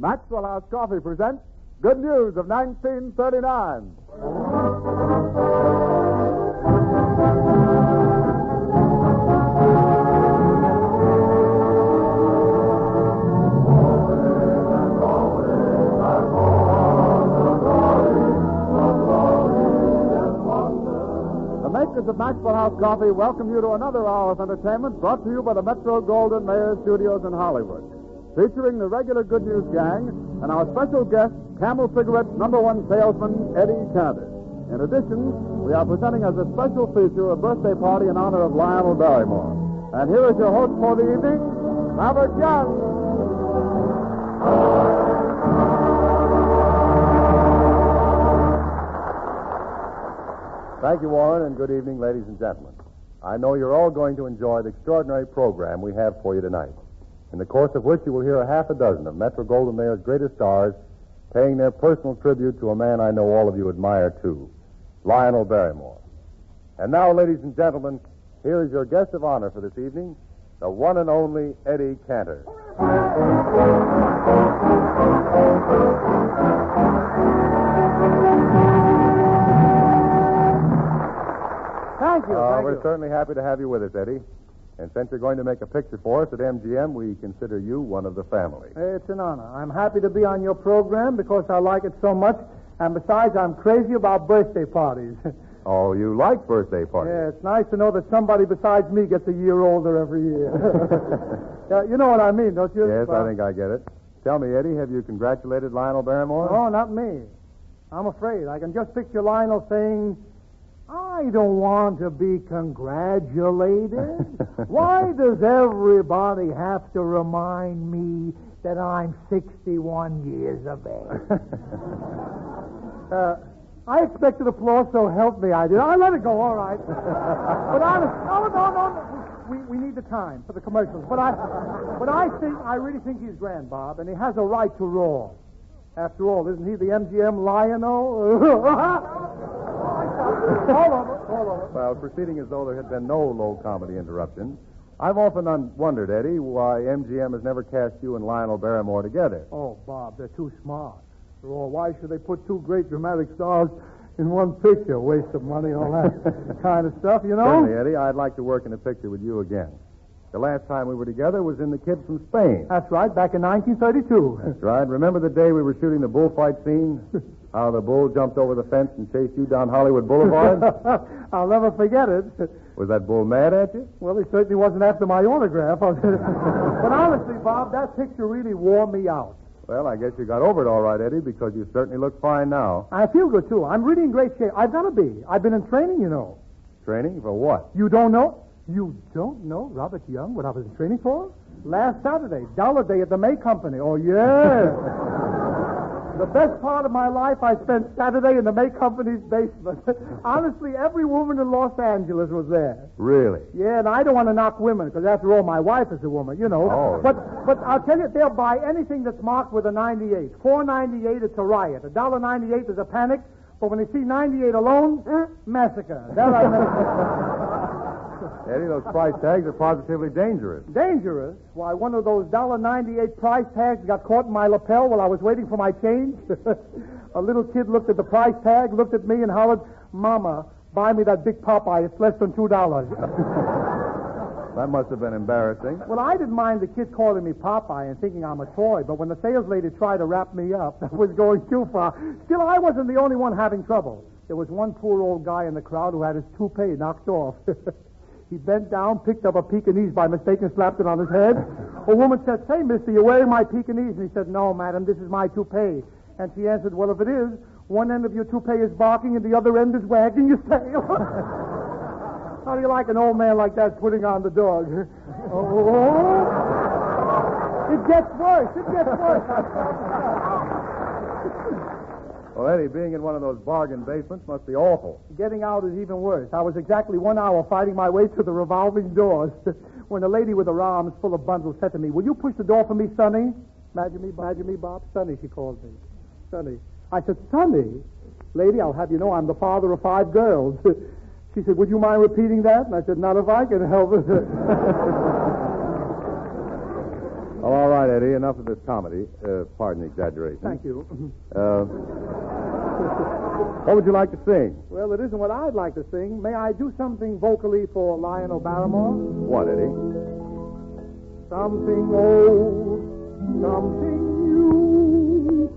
Maxwell House Coffee presents Good News of 1939. The makers of Maxwell House Coffee welcome you to another hour of entertainment brought to you by the Metro-Goldwyn-Mayer Studios in Hollywood, featuring the regular Good News gang and our special guest, Camel Cigarette's #1 salesman, Eddie Cantor. In addition, we are presenting as a special feature a birthday party in honor of Lionel Barrymore. And here is your host for the evening, Robert Young. Thank you, Warren, and good evening, ladies and gentlemen. I know you're all going to enjoy the extraordinary program we have for you tonight, in the course of which you will hear a half a dozen of Metro-Goldwyn-Mayer's greatest stars paying their personal tribute to a man I know all of you admire, too, Lionel Barrymore. And now, ladies and gentlemen, here is your guest of honor for this evening, the one and only Eddie Cantor. Thank you. We're certainly happy to have you with us, Eddie. And since you're going to make a picture for us at MGM, we consider you one of the family. It's an honor. I'm happy to be on your program because I like it so much. And besides, I'm crazy about birthday parties. Oh, you like birthday parties? Yeah, it's nice to know that somebody besides me gets a year older every year. You know what I mean, don't you? Yes, I think I get it. Tell me, Eddie, have you congratulated Lionel Barrymore? No, not me. I'm afraid. I can just picture Lionel saying, I don't want to be congratulated. Why does everybody have to remind me that I'm 61 years of age? I expected applause, so help me, I did. I let it go, all right. But honest, no. We need the time for the commercials. But I really think he's grand, Bob, and he has a right to roar. After all, isn't he the MGM Lion-O? All over. Well, proceeding as though there had been no low comedy interruption, I've often wondered, Eddie, why MGM has never cast you and Lionel Barrymore together. Oh, Bob, they're too smart. After all, why should they put two great dramatic stars in one picture? Waste of money, all that kind of stuff, you know? Certainly, Eddie, I'd like to work in a picture with you again. The last time we were together was in The Kids from Spain. That's right, back in 1932. That's right. Remember the day we were shooting the bullfight scene? How the bull jumped over the fence and chased you down Hollywood Boulevard? I'll never forget it. Was that bull mad at you? Well, he certainly wasn't after my autograph. But honestly, Bob, that picture really wore me out. Well, I guess you got over it all right, Eddie, because you certainly look fine now. I feel good, too. I'm really in great shape. I've got to be. I've been in training, you know. Training? For what? You don't know? You don't know, Robert Young, what I was in training for? Last Saturday, Dollar Day at the May Company. Oh, yeah. The best part of my life I spent Saturday in the May Company's basement. Honestly, every woman in Los Angeles was there. Really? Yeah, and I don't want to knock women, because after all, my wife is a woman, you know. Oh. But I'll tell you, they'll buy anything that's marked with a 98. $4.98, it's a riot. $1.98 is a panic. But when they see 98 alone, massacre. That I never... Eddie, those price tags are positively dangerous. Dangerous? Why, one of those $1.98 price tags got caught in my lapel while I was waiting for my change. A little kid looked at the price tag, looked at me, and hollered, Mama, buy me that big Popeye. It's less than $2. That must have been embarrassing. Well, I didn't mind the kid calling me Popeye and thinking I'm a toy, but when the sales lady tried to wrap me up, that was going too far. Still, I wasn't the only one having trouble. There was one poor old guy in the crowd who had his toupee knocked off. He bent down, picked up a Pekingese by mistake, and slapped it on his head. A woman said, Say, mister, you're wearing my Pekingese. And he said, No, madam, this is my toupee. And she answered, Well, if it is, one end of your toupee is barking and the other end is wagging your tail. How do you like an old man like that putting on the dog? Oh, it gets worse. Well, Eddie, being in one of those bargain basements must be awful. Getting out is even worse. I was exactly 1 hour fighting my way to the revolving doors when a lady with her arms full of bundles said to me, Will you push the door for me, Sonny? Imagine me, Bob. Sonny, she called me. Sonny. I said, Sonny? Lady, I'll have you know I'm the father of 5 girls. She said, Would you mind repeating that? And I said, Not if I can help it. Oh, all right, Eddie, enough of this comedy. Pardon the exaggeration. Thank you. What would you like to sing? Well, it isn't what I'd like to sing. May I do something vocally for Lionel Barrymore? What, Eddie? Something old, something new,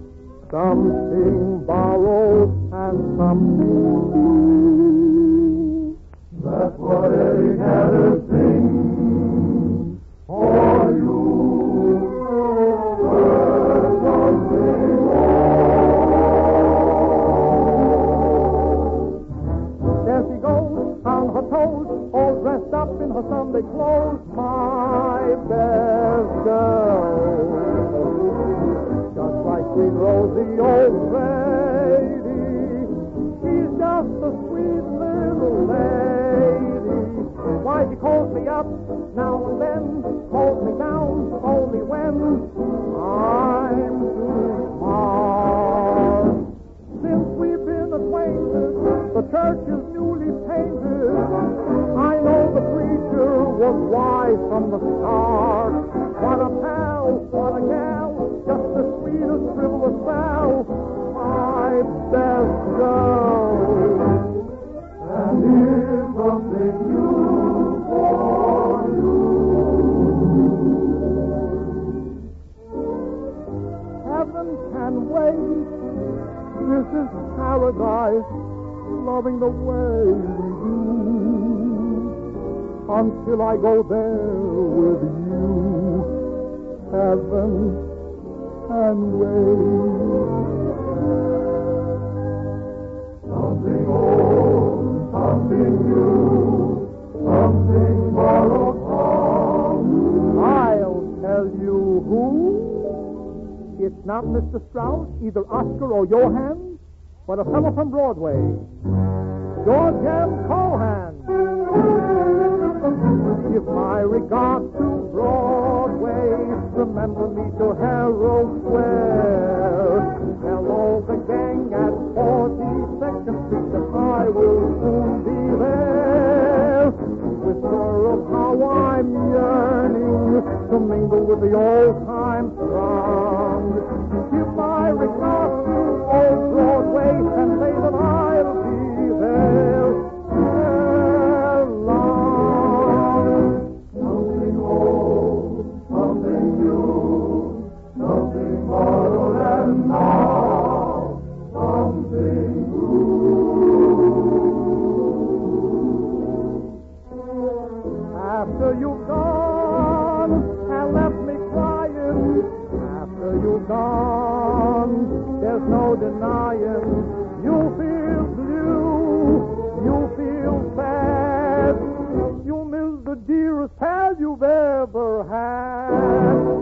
something borrowed, and something new. That's what Eddie Cantor sings for you. There she goes on her toes, all dressed up in her Sunday clothes, my best girl. Just like Queen Rosie, old lady, she's just a sweet little lady. Why, she calls me up now and then, calls me down only when I'm too smart. Since we've been acquainted, the church is newly painted. I know the preacher was wise from the start. What a pal, what a gal, just the sweetest, frivolous pal, my best girl. And here's something new for you. Heaven can wait. This is paradise, loving the way we do, until I go there with you. Heaven can wait. Something old, something new, something borrowed from you. I'll tell you who. It's not Mr. Strauss, either Oscar or Johann, but a fellow from Broadway, George M. Cohan. Give my regards to Broadway. Remember me to Harold Square. Hello, the gang at 42nd Street, and I will soon be there. Whisper of how I'm yearning to mingle with the old-time throng. Give my regards to old Broadway and say that I'll be there ere long. Something old, something new, something borrowed and now something new. After you've gone and left me crying, after you've gone, there's no denying, you feel blue, you feel sad, you miss the dearest pal you've ever had.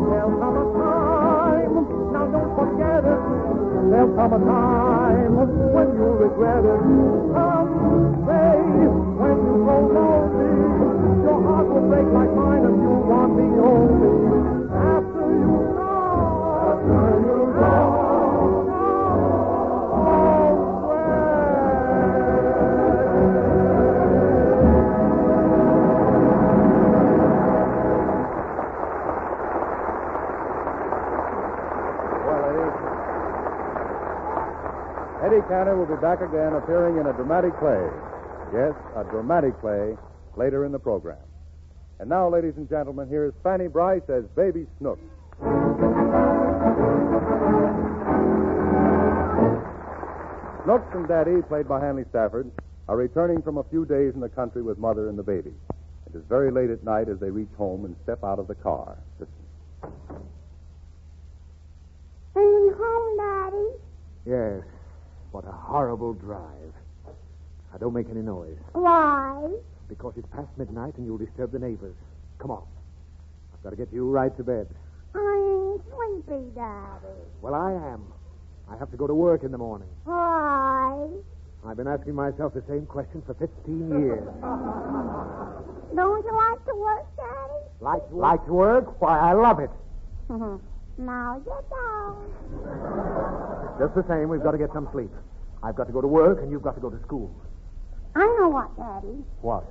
There'll come a time, now don't forget it, there'll come a time when you'll regret it. Someday, when you grow lonely, your heart will break like mine and you'll want me only. After you've gone, Eddie Cantor will be back again appearing in a dramatic play. Yes, a dramatic play later in the program. And now, ladies and gentlemen, here is Fanny Bryce as Baby Snook. Snooks and Daddy, played by Hanley Stafford, are returning from a few days in the country with Mother and the baby. It is very late at night as they reach home and step out of the car. Listen. Are you home, Daddy? Yes. What a horrible drive. Now, don't make any noise. Why? Because it's past midnight and you'll disturb the neighbors. Come on. I've got to get you right to bed. I ain't sleepy, Daddy. Well, I am. I have to go to work in the morning. Why? I've been asking myself the same question for 15 years. Don't you like to work, Daddy? Like to work? Why, I love it. Now you don't. Just the same, we've got to get some sleep. I've got to go to work and you've got to go to school. I know what, Daddy. What?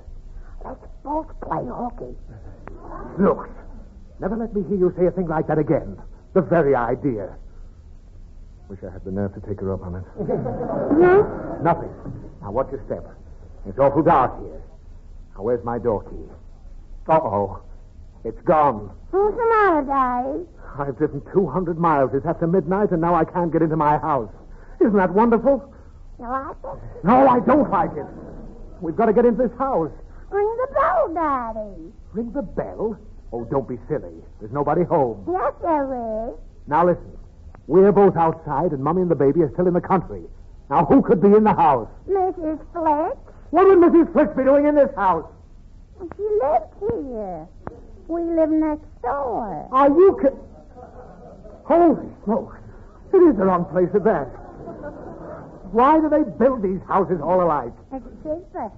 Let's both play hooky. Look, Never let me hear you say a thing like that again. The very idea. Wish I had the nerve to take her up on it. Yes? Nothing. Now, watch your step. It's awful dark here. Now, where's my door key? Uh-oh. It's gone. Who's the matter, Daddy? I've driven 200 miles. It's after midnight, and now I can't get into my house. Isn't that wonderful? You like it? No, I don't like it. We've got to get into this house. Ring the bell, Daddy. Ring the bell? Oh, don't be silly. There's nobody home. Yes, there is. Now, listen. We're both outside, and Mummy and the baby are still in the country. Now, who could be in the house? Mrs. Fletch. What would Mrs. Fritz be doing in this house? She lives here. We live next door. Are you Holy smoke. It is the wrong place at that. Why do they build these houses all alike? It's cheaper.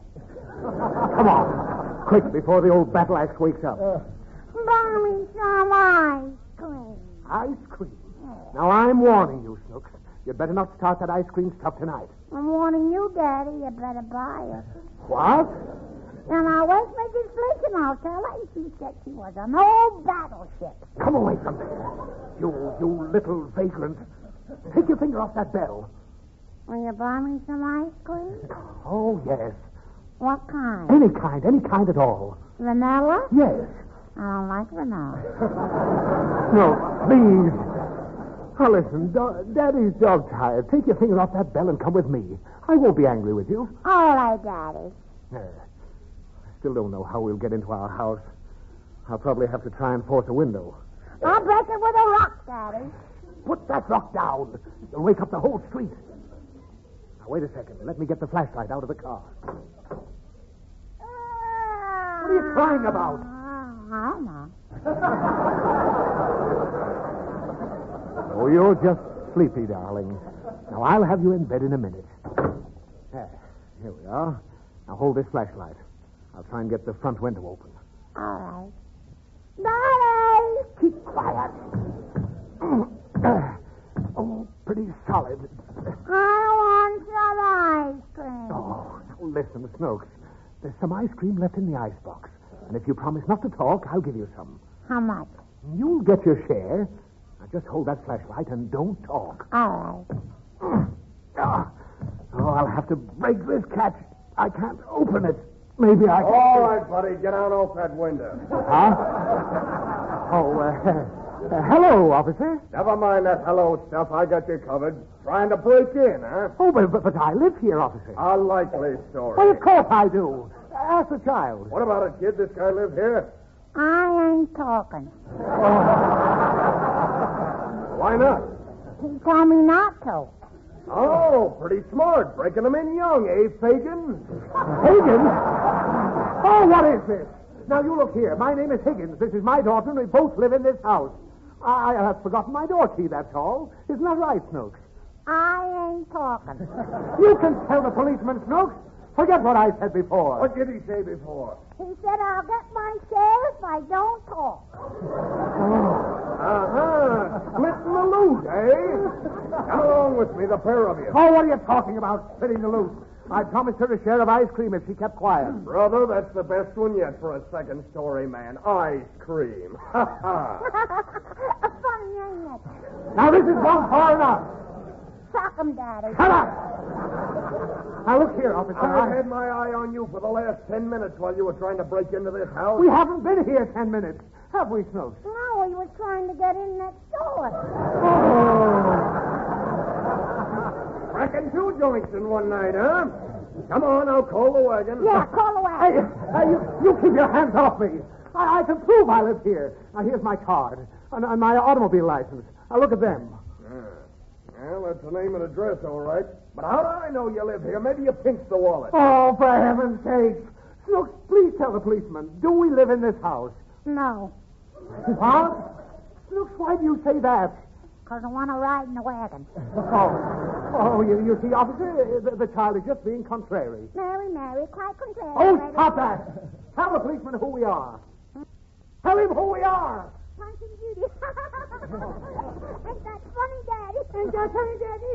Come on. Quick, before the old battle axe wakes up. Buy me some ice cream. Ice cream? Now, I'm warning you, Snooks. You'd better not start that ice cream stuff tonight. I'm warning you, Daddy. You better buy it. What? And I'll wake Mrs. Fletch and I'll tell her she said she was an old battleship. Come away from there. You little vagrant. Take your finger off that bell. Will you buy me some ice cream? Oh, yes. What kind? Any kind at all. Vanilla? Yes. I don't like vanilla. No, please. Now, listen, Daddy's dog-tired. Take your finger off that bell and come with me. I won't be angry with you. All right, Daddy. I still don't know how we'll get into our house. I'll probably have to try and force a window. I'll break it with a rock, Daddy. Put that rock down. You'll wake up the whole street. Now, wait a second. Let me get the flashlight out of the car. What are you crying about? I don't know. Oh, you're just sleepy, darling. Now, I'll have you in bed in a minute. There. Here we are. Now, hold this flashlight. I'll try and get the front window open. All right. Daddy! Keep quiet. Oh, pretty solid. I want some ice cream. Oh, now listen, Snooks. There's some ice cream left in the icebox. And if you promise not to talk, I'll give you some. How much? You'll get your share. Now, just hold that flashlight and don't talk. All right. Oh, I'll have to break this catch. I can't open it. Maybe I can... All right, buddy, get out off that window. Huh? Hello, officer. Never mind that hello stuff. I got you covered. Trying to break in, huh? Oh, but I live here, officer. A likely story. Well, of course I do. Ask the child. What about it, kid? This guy live here? I ain't talking. Why not? He told me not to. Oh, pretty smart. Breaking them in young, eh, Fagin? Higgins? Oh, what is this? Now, you look here. My name is Higgins. This is my daughter, and we both live in this house. I have forgotten my door key, that's all. Isn't that right, Snooks? I ain't talking. You can tell the policeman, Snooks. Forget what I said before. What did he say before? He said I'll get my share if I don't talk. Uh-huh. Splitting the loot, eh? Come along with me, the pair of you. Oh, what are you talking about, splitting the loot? I promised her a share of ice cream if she kept quiet. Brother, that's the best one yet for a second-story man. Ice cream. Ha ha. Funny, ain't it? Now, this is gone far enough. Sock 'em, Daddy. Shut up! Now, look here, officer. I've had my eye on you for the last 10 minutes while you were trying to break into this house. We haven't been here 10 minutes, have we, Snooks? No, he was trying to get in next door. Cracking 2 joints in one night, huh? Come on, I'll call the wagon. Yeah, call the wagon. You keep your hands off me. I can prove I live here. Now, here's my card and my automobile license. Now, look at them. Well, that's the name and address, all right. But how do I know you live here? Maybe you pinched the wallet. Oh, for heaven's sake. Snooks, please tell the policeman, do we live in this house? No, Huh? Snooks, why do you say that? because I want to ride in the wagon. Oh, you see, officer, the child is just being contrary. Mary, quite contrary. Oh, stop that. Tell the policeman who we are. Tell him who we are. Punch and Judy. Ain't that funny, Daddy? Ain't that funny, Daddy?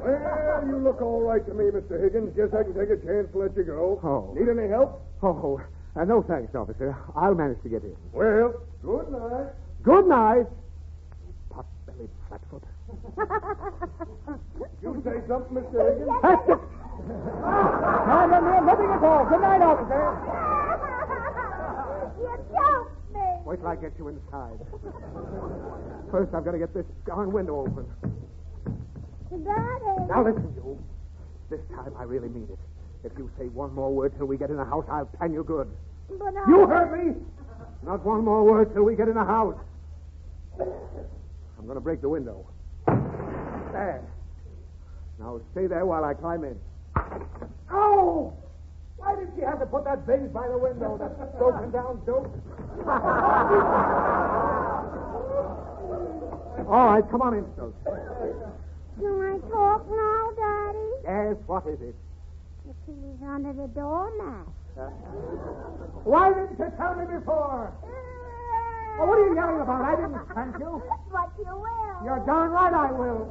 Well, you look all right to me, Mr. Higgins. Guess I can take a chance to let you go. Oh. Need any help? Oh, No thanks, officer. I'll manage to get in. Well, good night. Good night. Pot-bellied flatfoot. You say something, Mr. Higgins? That's it. No, nothing at all. Good night, officer. You choked me. Wait till I get you inside. First, I've got to get this darn window open. Daddy. Now, listen, you. This time, I really mean it. If you say one more word till we get in the house, I'll pan you good. But You heard me? Not one more word till we get in the house. I'm going to break the window. There. Now stay there while I climb in. Oh! Why did she have to put that vase by the window, that broken down dope? All right, come on in, Stokes. Can I talk now, Daddy? Yes, what is it? The key's under the doormat. Why didn't you tell me before? Oh, what are you yelling about? I didn't spank you. But you will. You're darn right I will.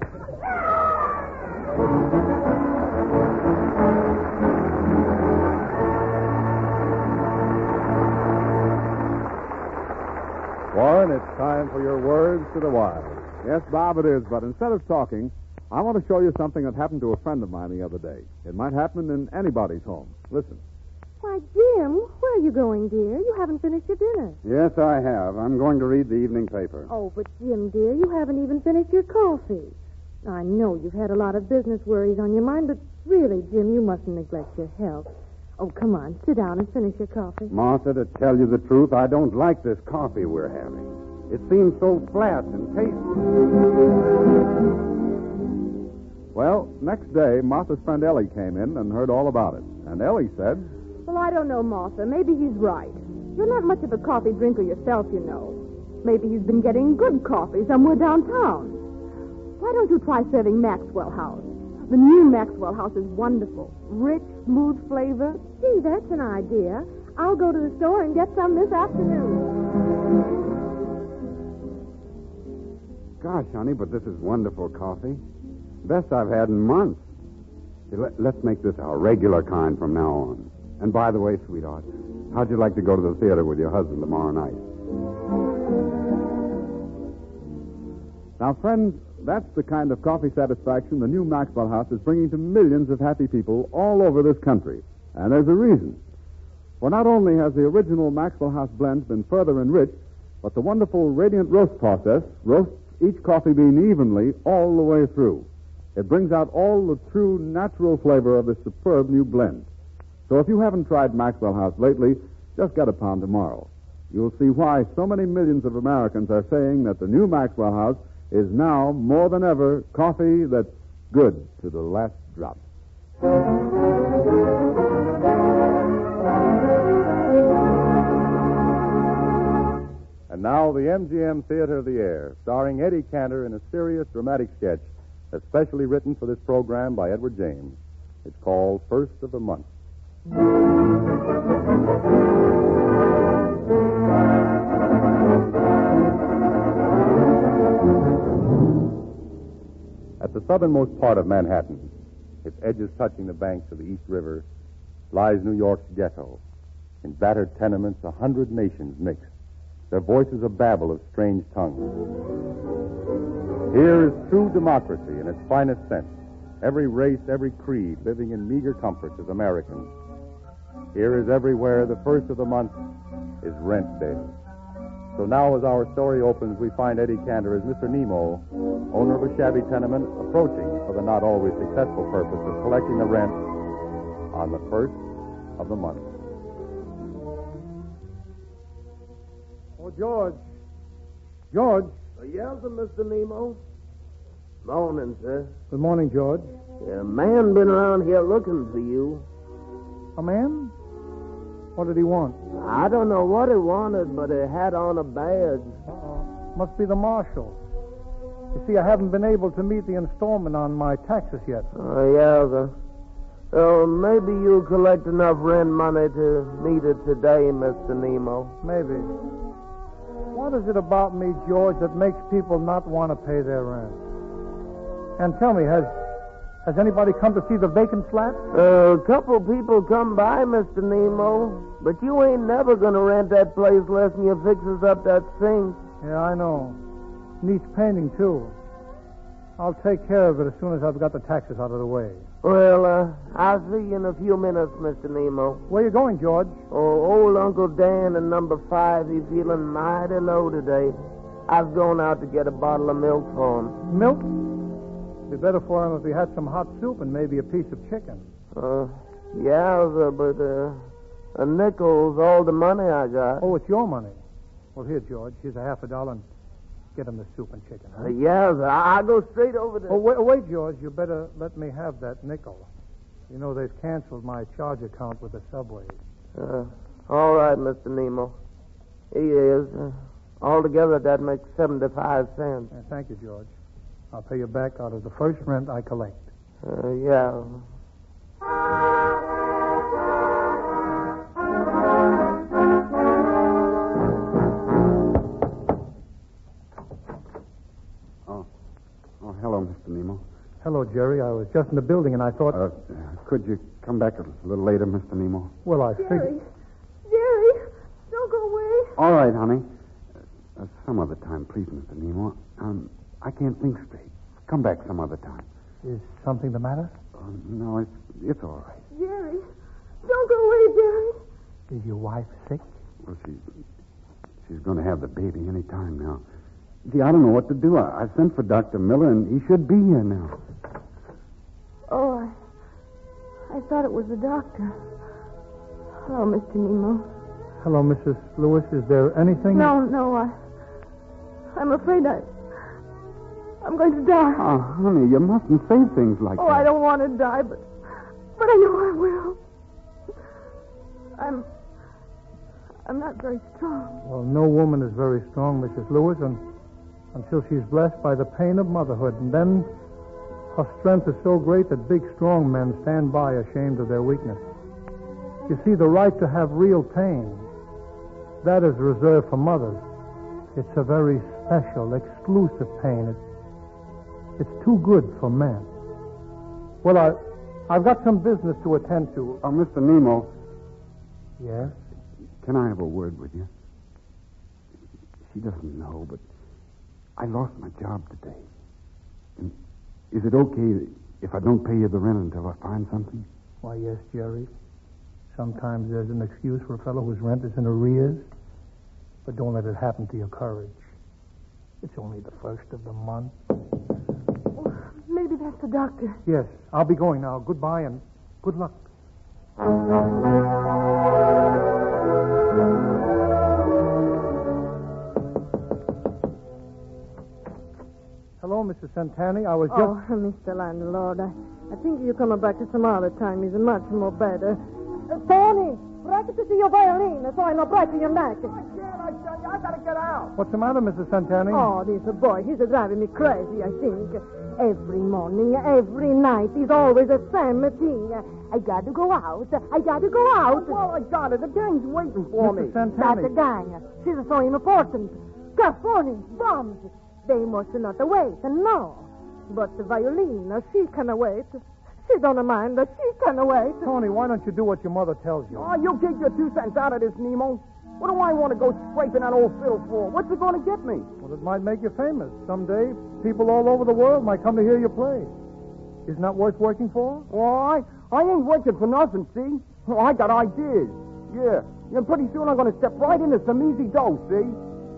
Warren, it's time for your words to the wise. Yes, Bob, it is, but instead of talking, I want to show you something that happened to a friend of mine the other day. It might happen in anybody's home. Listen. Why, Jim, where are you going, dear? You haven't finished your dinner. Yes, I have. I'm going to read the evening paper. Oh, but Jim, dear, you haven't even finished your coffee. I know you've had a lot of business worries on your mind, but really, Jim, you mustn't neglect your health. Oh, come on, sit down and finish your coffee. Martha, to tell you the truth, I don't like this coffee we're having. It seems so flat and tasteless. Well, next day, Martha's friend Ellie came in and heard all about it. And Ellie said, Well, I don't know, Martha. Maybe he's right. You're not much of a coffee drinker yourself, you know. Maybe he's been getting good coffee somewhere downtown. Why don't you try serving Maxwell House? The new Maxwell House is wonderful. Rich, smooth flavor. Gee, that's an idea. I'll go to the store and get some this afternoon. Gosh, honey, but this is wonderful coffee. Best I've had in months. Hey, let's make this our regular kind from now on. And by the way, sweetheart, how'd you like to go to the theater with your husband tomorrow night? Now, friends, that's the kind of coffee satisfaction the new Maxwell House is bringing to millions of happy people all over this country. And there's a reason. For not only has the original Maxwell House blend been further enriched, but the wonderful radiant roast process roasts each coffee bean evenly all the way through. It brings out all the true natural flavor of this superb new blend. So if you haven't tried Maxwell House lately, just get a pound tomorrow. You'll see why so many millions of Americans are saying that the new Maxwell House is now, more than ever, coffee that's good to the last drop. And now, the MGM Theater of the Air, starring Eddie Cantor in a serious dramatic sketch, especially written for this program by Edward James. It's called First of the Month. At the southernmost part of Manhattan, its edges touching the banks of the East River, lies New York's ghetto. In battered tenements, 100 nations mixed, their voices a babble of strange tongues. Here is true democracy in its finest sense. Every race, every creed living in meager comforts as Americans. Here is everywhere the first of the month is rent day. So now as our story opens, we find Eddie Cantor as Mr. Nemo, owner of a shabby tenement, approaching for the not always successful purpose of collecting the rent on the first of the month. Oh, George. George. Yes, Mr. Nemo. Morning, sir. Good morning, George. A man been around here looking for you. A man? What did he want? I don't know what he wanted, but he had on a badge. Must be the marshal. You see, I haven't been able to meet the installment on my taxes yet. Oh, yeah, sir. Oh, maybe you'll collect enough rent money to meet it today, Mr. Nemo. Maybe. What is it about me, George, that makes people not want to pay their rent? And tell me, has Has anybody come to see the vacant flat? A couple people come by, Mr. Nemo. But you ain't never gonna rent that place less than you fixes up that sink. Yeah, I know. Needs painting, too. I'll take care of it as soon as I've got the taxes out of the way. Well, I'll see you in a few minutes, Mr. Nemo. Where you going, George? Oh, old Uncle Dan in number 5, he's feeling mighty low today. I've gone out to get a bottle of milk for him. Milk? It'd be better for him if he had some hot soup and maybe a piece of chicken. Yeah, but a nickel's all the money I got. Oh, it's your money. Well, here, George. Here's a $50 and get him the soup and chicken. Huh? Yeah, I'll go straight over there. Oh, wait, George. You better let me have that nickel. You know, they've canceled my charge account with the subway. All right, Mr. Nemo. Here he is. Altogether, that makes 75 cents. Thank you, George. I'll pay you back out of the first rent I collect. Yeah. Oh, hello, Mr. Nemo. Hello, Jerry. I was just in the building, and I thought... Could you come back a little later, Mr. Nemo? Well, I figured... Jerry, don't go away. All right, honey. Some other time, please, Mr. Nemo. I can't think straight. Come back some other time. Is something the matter? No, it's all right. Jerry, don't go away, Jerry. Is your wife sick? Well, she's going to have the baby any time now. Gee, I don't know what to do. I sent for Dr. Miller, and he should be here now. Oh, I thought it was the doctor. Hello, Mr. Nemo. Hello, Mrs. Lewis. Is there anything... No, I'm afraid I'm going to die. Oh, honey, you mustn't say things like that. Oh, I don't want to die, but I know I will. I'm not very strong. Well, no woman is very strong, Mrs. Lewis, until she's blessed by the pain of motherhood. And then her strength is so great that big, strong men stand by ashamed of their weakness. You see, the right to have real pain, that is reserved for mothers. It's a very special, exclusive pain. It's too good for men. Well, I've got some business to attend to. Mr. Nemo. Yes? Can I have a word with you? She doesn't know, but I lost my job today. And is it okay if I don't pay you the rent until I find something? Why, yes, Jerry. Sometimes there's an excuse for a fellow whose rent is in arrears. But don't let it happen to your courage. It's only the first of the month. Oh, maybe that's the doctor. Yes, I'll be going now. Goodbye and good luck. Hello, Mrs. Santani. I was just... Oh, Mr. Landlord, I think you come back some other time is much more better. Tony, practice your violin so I know break your neck. I gotta get out. What's the matter, Mrs. Santani? Oh, this boy, he's driving me crazy, I think. Every morning, every night, he's always the same thing. I got to go out. Well, I got it. The gang's waiting for me. Mrs. Santani. That's a gang. She's so important. Carponi, bombs. They must not wait, no. But the violin, she can wait. She don't mind. She can wait. Tony, why don't you do what your mother tells you? Oh, you get your 2 cents out of this, Nemo. What do I want to go scraping that old fiddle for? What's it going to get me? Well, it might make you famous. Someday, people all over the world might come to hear you play. Isn't that worth working for? Why? I ain't working for nothing, see? Oh, I got ideas. Yeah. And pretty soon I'm going to step right into some easy dough, see?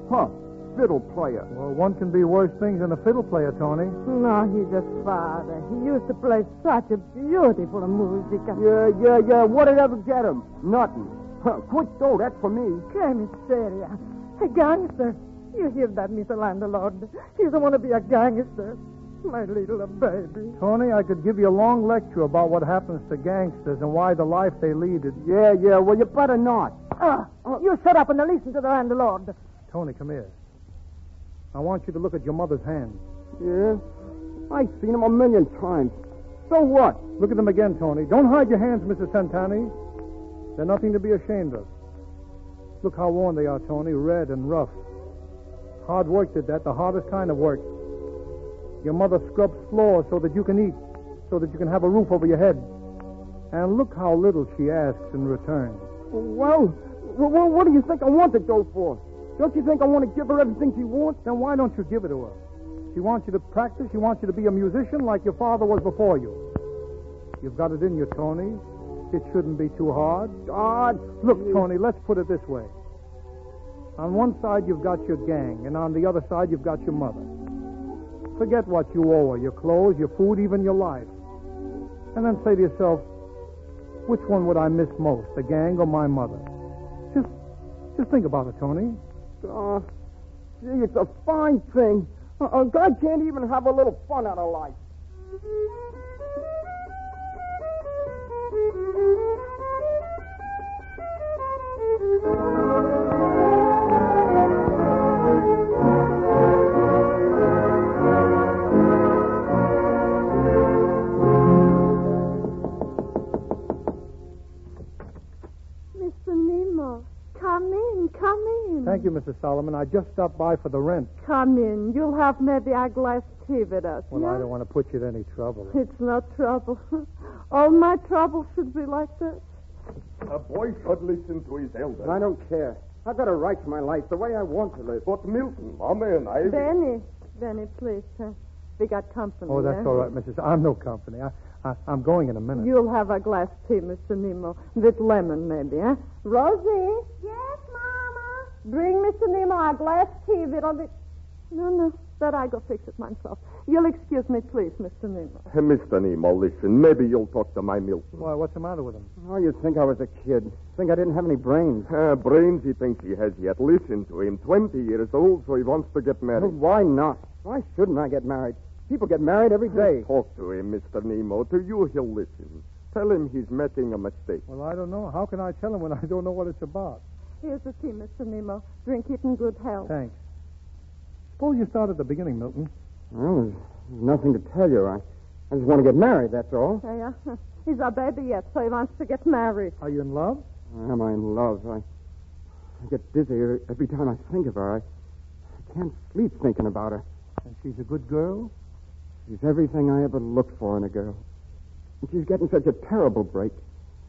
Huh. Fiddle player. Well, one can be worse things than a fiddle player, Tony. No, he's a father. He used to play such a beautiful music. Yeah. What did ever get him? Nothing. Huh. Quick dough, that's for me. Que miseria. A gangster. You hear that, Mr. Landlord? He doesn't want to be a gangster. My little baby. Tony, I could give you a long lecture about what happens to gangsters and why the life they lead is... Yeah. Well, you better not. You shut up and listen to the landlord. Tony, come here. I want you to look at your mother's hands. Yeah? I've seen them a million times. So what? Look at them again, Tony. Don't hide your hands, Mrs. Santani. They're nothing to be ashamed of. Look how worn they are, Tony. Red and rough. Hard work did that, the hardest kind of work. Your mother scrubs floors so that you can eat, so that you can have a roof over your head. And look how little she asks in return. Well, what do you think I want it go for? Don't you think I want to give her everything she wants? Then why don't you give it to her? She wants you to practice. She wants you to be a musician like your father was before you. You've got it in you, Tony. It shouldn't be too hard. Look, Tony, let's put it this way. On one side, you've got your gang, and on the other side, you've got your mother. Forget what you owe her, your clothes, your food, even your life. And then say to yourself, which one would I miss most, the gang or my mother? Just think about it, Tony. Gee, it's a fine thing. A guy can't even have a little fun out of life. Mr. Nemo, come in. Thank you, Mrs. Solomon. I just stopped by for the rent. Come in. You'll have maybe a glass tea with us. Well, yeah? I don't want to put you to any trouble. It's not trouble. All my trouble should be like this. A boy should listen to his elders. I don't care. I've got a right to my life the way I want to live. But Milton, Mama and I... Benny, please. We got company. Oh, that's all right, Mrs. I'm no company. I'm going in a minute. You'll have a glass tea, Mr. Nemo, with lemon, maybe, eh? Rosie? Yes, Mama? Bring Mr. Nemo a glass tea with all the... No, that I go fix it myself. You'll excuse me, please, Mr. Nemo. Mr. Nemo, listen. Maybe you'll talk to my Milton. Why, what's the matter with him? Oh, you'd think I was a kid. Think I didn't have any brains. Brains he thinks he has yet. Listen to him. 20 years old, so he wants to get married. Well, why not? Why shouldn't I get married? People get married every day. Talk to him, Mr. Nemo. To you, he'll listen. Tell him he's making a mistake. Well, I don't know. How can I tell him when I don't know what it's about? Here's the tea, Mr. Nemo. Drink it in good health. Thanks. Suppose you start at the beginning, Milton. Well, there's nothing to tell you. I just want to get married, that's all. Yeah. He's a baby yet, so he wants to get married. Are you in love? Am I in love? I get dizzy every time I think of her. I can't sleep thinking about her. And she's a good girl? She's everything I ever looked for in a girl. And she's getting such a terrible break.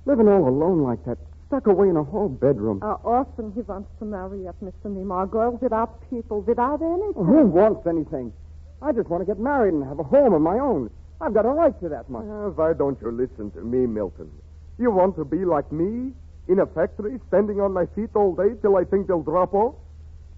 Living all alone like that, stuck away in a whole bedroom. Often he wants to marry yet, Mr. Nemo. A girl without people, without anything. Who wants anything? I just want to get married and have a home of my own. I've got a right to that much. Why don't you listen to me, Milton? You want to be like me? In a factory, standing on my feet all day till I think they'll drop off?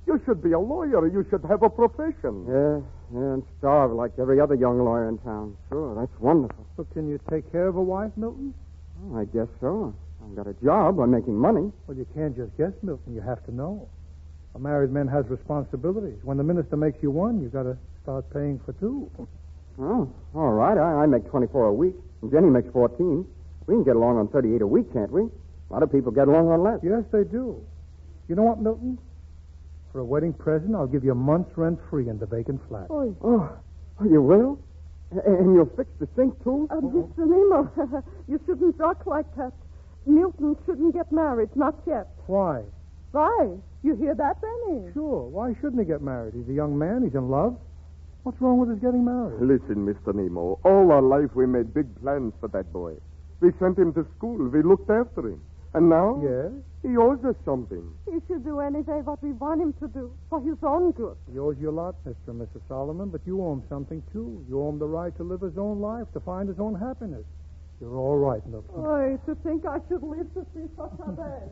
You should be a lawyer. You should have a profession. Yeah, and starve like every other young lawyer in town. Sure, that's wonderful. So can you take care of a wife, Milton? Well, I guess so. I've got a job. I'm making money. Well, you can't just guess, Milton. You have to know. A married man has responsibilities. When the minister makes you one, you've got to start paying for two. Oh, all right. I make 24 a week. And Jenny makes 14. We can get along on 38 a week, can't we? A lot of people get along on less. Yes, they do. You know what, Milton? For a wedding present, I'll give you a month's rent free in the vacant flat. Oh, you will? And you'll fix the sink, too? Mr. Nemo, you shouldn't talk like that. Milton shouldn't get married, not yet. Why? Why? You hear that, Benny? Sure. Why shouldn't he get married? He's a young man. He's in love. What's wrong with his getting married? Listen, Mr. Nemo. All our life we made big plans for that boy. We sent him to school. We looked after him. And now? Yes? He owes us something. He should do anything what we want him to do, for his own good. He owes you a lot, Mr. and Mrs. Solomon, but you owe him something, too. You owe him the right to live his own life, to find his own happiness. You're all right, Milton. Oh, to think I should live to see such a day.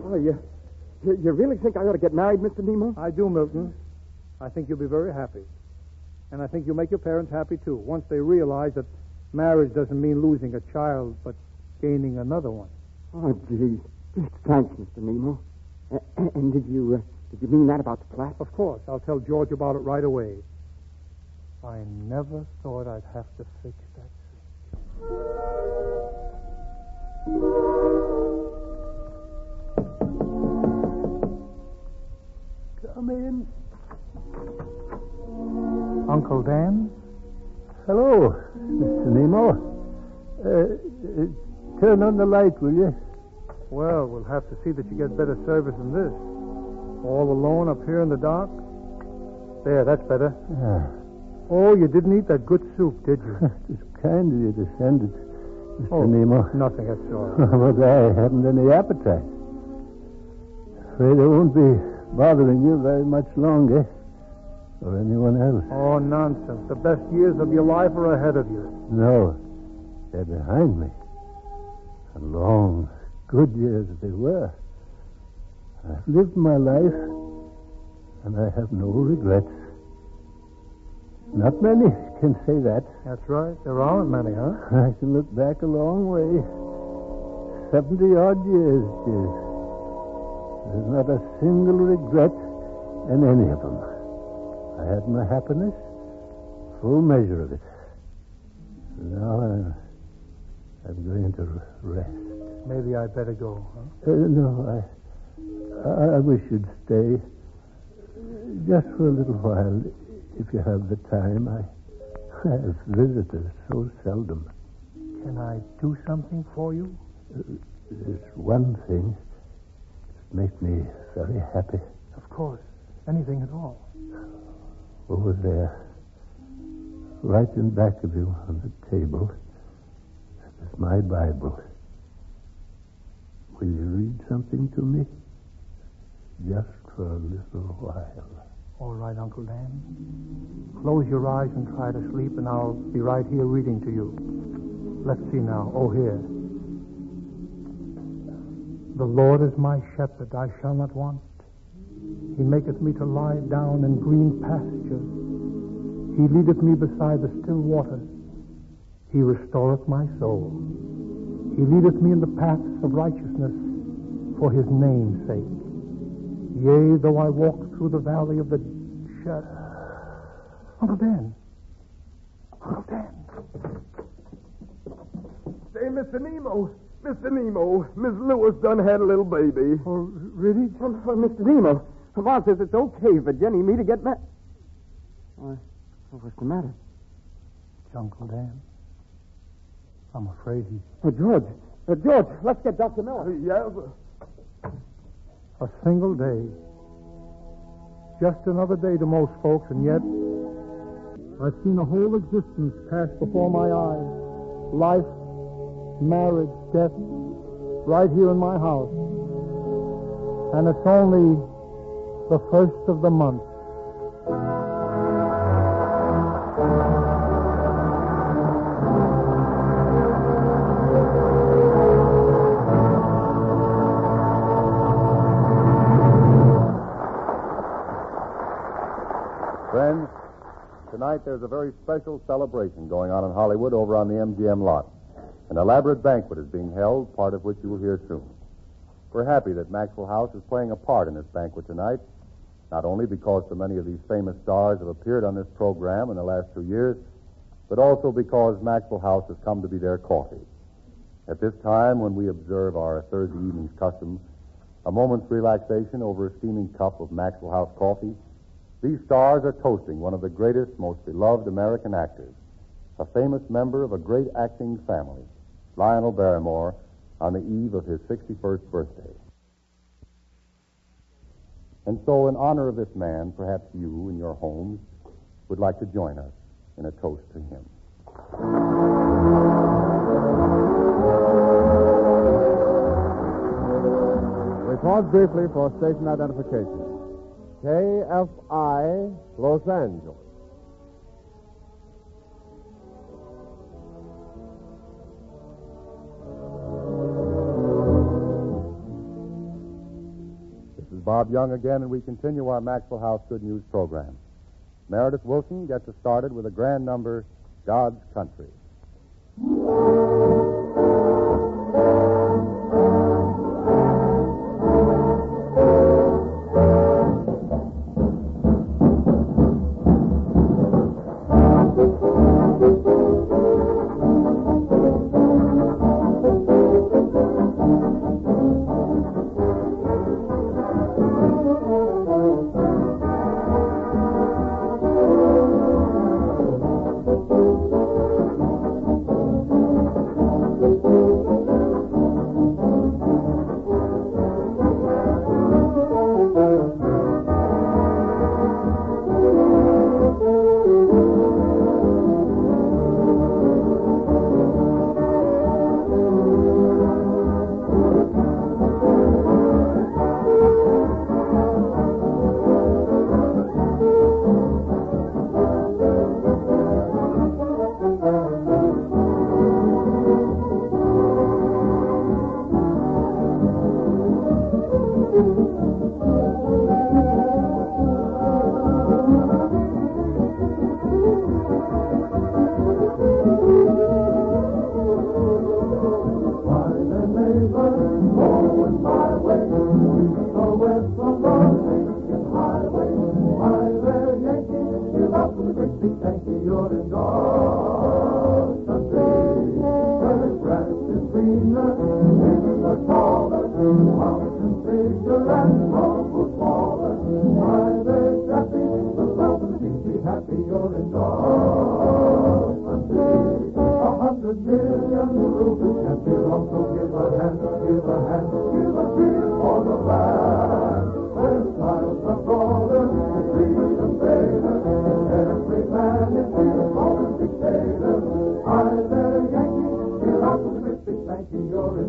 Oh, you really think I ought to get married, Mr. Nemo? I do, Milton. I think you'll be very happy. And I think you'll make your parents happy, too, once they realize that marriage doesn't mean losing a child, but gaining another one. Oh, gee. Thanks, Mr. Nemo. And did you mean that about the flat? Of course. I'll tell George about it right away. I never thought I'd have to fix that sink. Come in. Uncle Dan? Hello, Mr. Nemo. Turn on the light, will you? Well, we'll have to see that you get better service than this. All alone up here in the dark? There, that's better. Oh, you didn't eat that good soup, did you? It's kind of you to send it, Mr. Nemo. Nothing at all. But I haven't any appetite. Afraid I won't be bothering you very much longer. Or anyone else. Oh, nonsense. The best years of your life are ahead of you. No. They're behind me. And long, good years they were. I've lived my life, and I have no regrets. Not many can say that. That's right. There aren't many, huh? I can look back a long way. 70-odd years, dear. There's not a single regret in any of them. I had my happiness, full measure of it. Now I'm going to rest. Maybe I better go, huh? No, I wish you'd stay. Just for a little while, if you have the time. I have visitors so seldom. Can I do something for you? There's one thing that makes me very happy. Of course. Anything at all. Over there, right in back of you on the table, is my Bible. Will you read something to me? Just for a little while. All right, Uncle Dan. Close your eyes and try to sleep, and I'll be right here reading to you. Let's see now. Oh, here. The Lord is my shepherd, I shall not want. He maketh me to lie down in green pastures. He leadeth me beside the still waters. He restoreth my soul. He leadeth me in the paths of righteousness for his name's sake. Yea, though I walk through the valley of the shadow. Uncle Dan. Uncle Dan. Say, Mr. Nemo. Mr. Nemo, Miss Lewis done had a little baby. Oh, really? Mr. Nemo, Ma says it's okay for Jenny and me to get married. What's the matter? It's Uncle Dan. I'm afraid he's... George, let's get Dr. Miller. Yeah, A single day. Just another day to most folks, and yet I've seen a whole existence pass before my eyes. Life, marriage, death, right here in my house. And it's only the first of the month. Friends, tonight there's a very special celebration going on in Hollywood over on the MGM lot. An elaborate banquet is being held, part of which you will hear soon. We're happy that Maxwell House is playing a part in this banquet tonight, not only because so many of these famous stars have appeared on this program in the last 2 years, but also because Maxwell House has come to be their coffee. At this time, when we observe our Thursday evening's custom, a moment's relaxation over a steaming cup of Maxwell House coffee, these stars are toasting one of the greatest, most beloved American actors, a famous member of a great acting family, Lionel Barrymore, on the eve of his 61st birthday. And so, in honor of this man, perhaps you in your homes would like to join us in a toast to him. We pause briefly for station identification. KFI, Los Angeles. This is Bob Young again, and we continue our Maxwell House Good News program. Meredith Wilson gets us started with a grand number, God's Country. greener, hills are taller, mountains bigger, and roads were smaller. Why, they're happy, the love and peace be happy, you're in Normandy. 100 million rupees can be wrong, so give a hand, give a hand, give a cheer for the land. Where styles are broader, freedom greater, every man is his own dictator. Hi there, Yankee, you're out with a great big thank you, you're in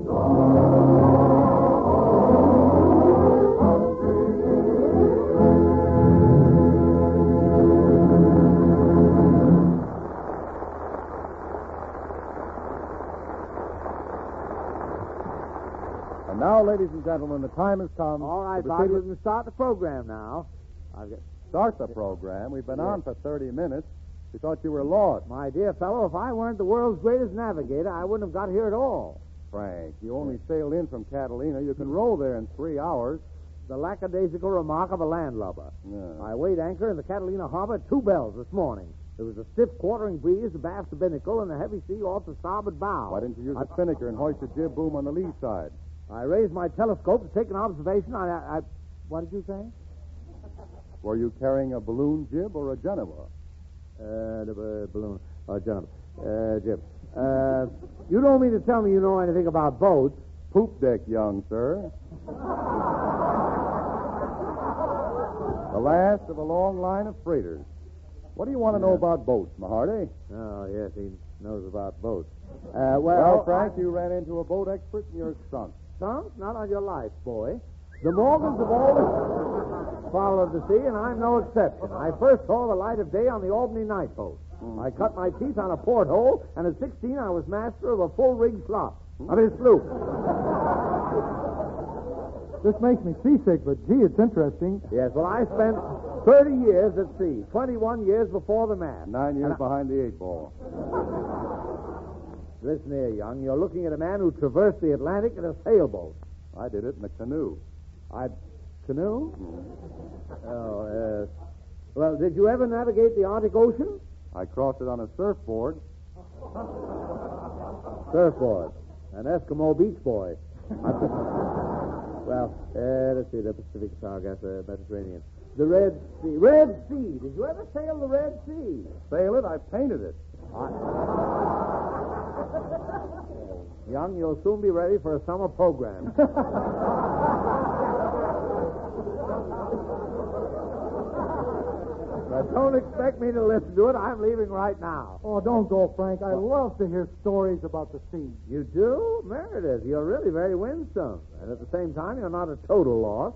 And now, ladies and gentlemen, the time has come. All right, to Bobby, proceed we can start the program now. Start the program. We've been on for 30 minutes. We thought you were lost. My dear fellow, if I weren't the world's greatest navigator, I wouldn't have got here at all. Frank, you only sailed in from Catalina. You can row there in 3 hours. The lackadaisical remark of a landlubber. Yeah. I weighed anchor in the Catalina harbor at 2 bells this morning. There was a stiff quartering breeze abaft the binnacle and a heavy sea off the starboard bow. Why didn't you use the spinnaker and hoist your jib boom on the lee side? I raised my telescope to take an observation. What did you say? Were you carrying a balloon jib or a Geneva? The balloon. Gentlemen. Jib. You don't mean to tell me you know anything about boats. Poop deck, young sir. The last of a long line of freighters. What do you want to know about boats, Mahardy? Oh, yes, he knows about boats. Well, Frank, you ran into a boat expert and you're sunk. Sunk? Not on your life, boy. The Morgans have always followed the sea, and I'm no exception. I first saw the light of day on the Albany night boat. I cut my teeth on a porthole, and at 16 I was master of a full-rigged sloop. Sloop. This makes me seasick, but gee, it's interesting. Yes, well, I spent 30 years at sea, 21 years before the mast. 9 years behind the 8 ball. Listen here, young. You're looking at a man who traversed the Atlantic in a sailboat. I did it in a canoe. Canoe? Oh, well, did you ever navigate the Arctic Ocean? I crossed it on a surfboard. Surfboard. An Eskimo beach boy. Well, let's see, the Pacific, Sargasso, Mediterranean. The Red Sea. Red Sea. Did you ever sail the Red Sea? Sail it? I painted it. Young, you'll soon be ready for a summer program. But don't expect me to listen to it. I'm leaving right now. Oh, don't go, Frank. I love to hear stories about the sea. You do? Meredith, you're really very winsome. And at the same time, you're not a total loss.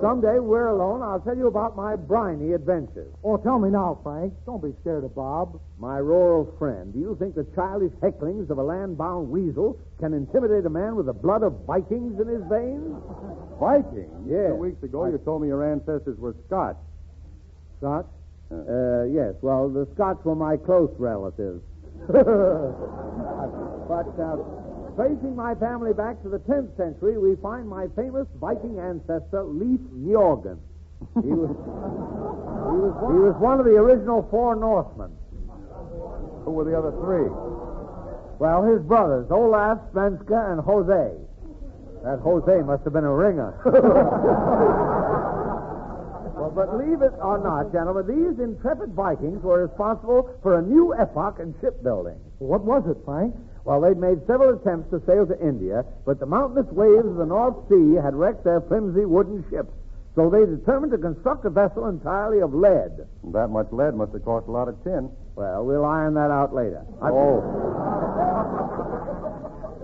Someday we're alone. I'll tell you about my briny adventures. Oh, tell me now, Frank. Don't be scared of Bob. My rural friend, do you think the childish hecklings of a land-bound weasel can intimidate a man with the blood of Vikings in his veins? Vikings? Yes. 2 weeks ago, you told me your ancestors were Scotch. Scotch? Yes. Well, the Scotch were my close relatives. But tracing my family back to the 10th century, we find my famous Viking ancestor, Leif Njorgen. He was one of the original 4 Northmen. Who were the other 3? Well, his brothers, Olaf, Svenska, and Jose. That Jose must have been a ringer. Well, but leave it or not, gentlemen, these intrepid Vikings were responsible for a new epoch in shipbuilding. What was it, Frank? Well, they'd made several attempts to sail to India, but the mountainous waves of the North Sea had wrecked their flimsy wooden ships. So they determined to construct a vessel entirely of lead. That much lead must have cost a lot of tin. Well, we'll iron that out later.